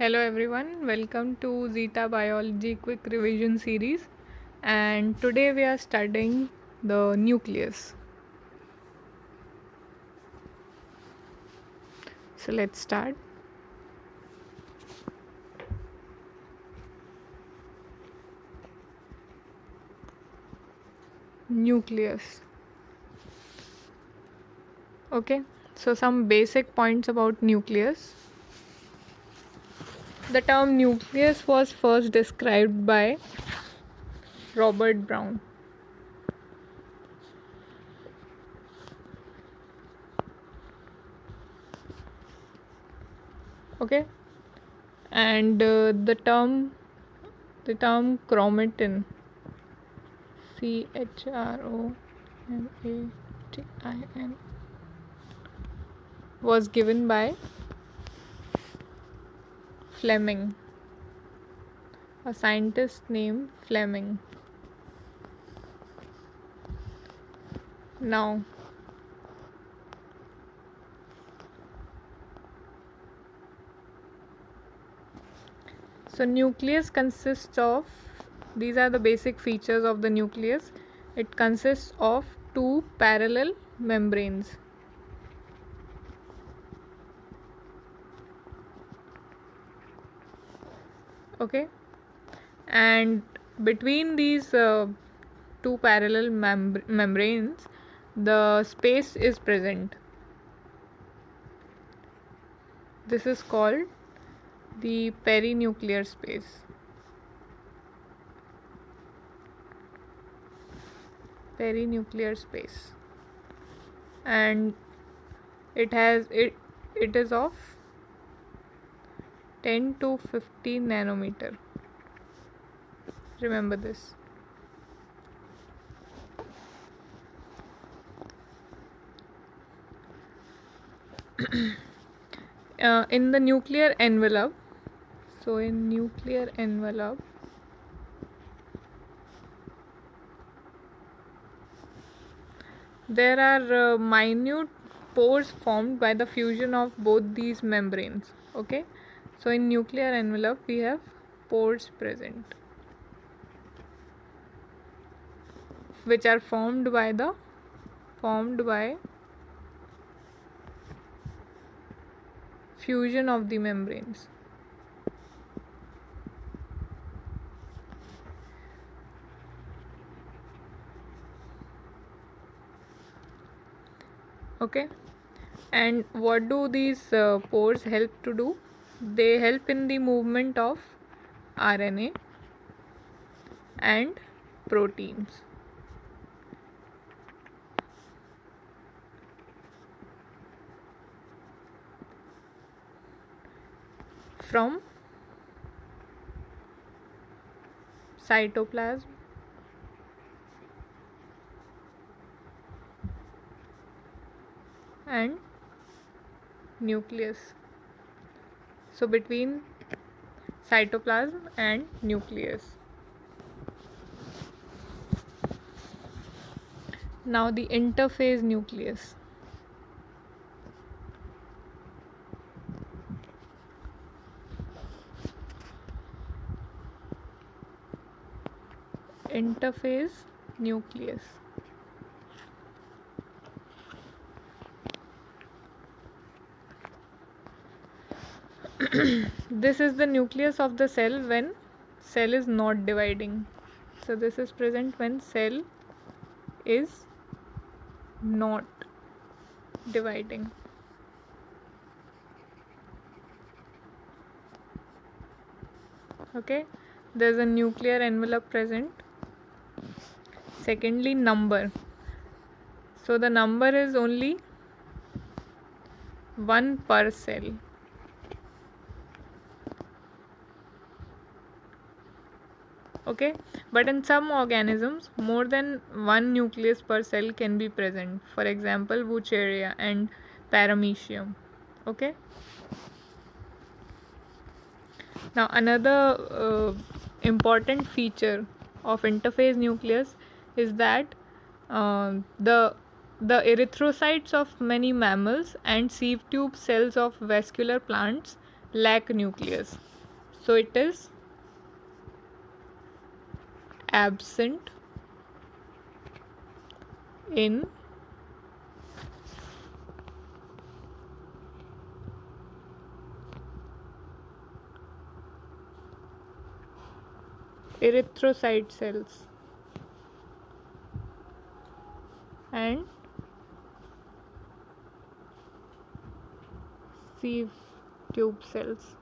Hello everyone, welcome to Zeta Biology Quick Revision Series, and today we are studying the nucleus. So let's start. Nucleus. Okay, so some basic points about nucleus. The term nucleus was first described by Robert Brown. Okay, and the term chromatin, chromatin, was given by Fleming, a scientist named Fleming. Now, so nucleus consists of, these are the basic features of the nucleus. It consists of two parallel membranes. Okay, and between these two parallel membranes, the space is present. This is called the perinuclear space. Perinuclear space, and it is of 10 to 15 nanometer. Remember this. In the nuclear envelope, so in nuclear envelope, there are minute pores formed by the fusion of both these membranes. Okay, so in nuclear envelope we have pores present, which are formed by fusion of the membranes. Okay, and what do these pores help to do? They help in the movement of RNA and proteins. From cytoplasm and nucleus. So between cytoplasm and nucleus. Now the interphase nucleus. Interphase nucleus. This is the nucleus of the cell when cell is not dividing. So this is present when cell is not dividing. Okay, there's a nuclear envelope present. Secondly, number. So the number is only 1 per cell. Okay, but in some organisms more than one nucleus per cell can be present. For example, Wucheria and Paramecium. Okay, now another important feature of interphase nucleus is that the erythrocytes of many mammals and sieve tube cells of vascular plants lack nucleus. So it is absent in erythrocyte cells and sieve tube cells.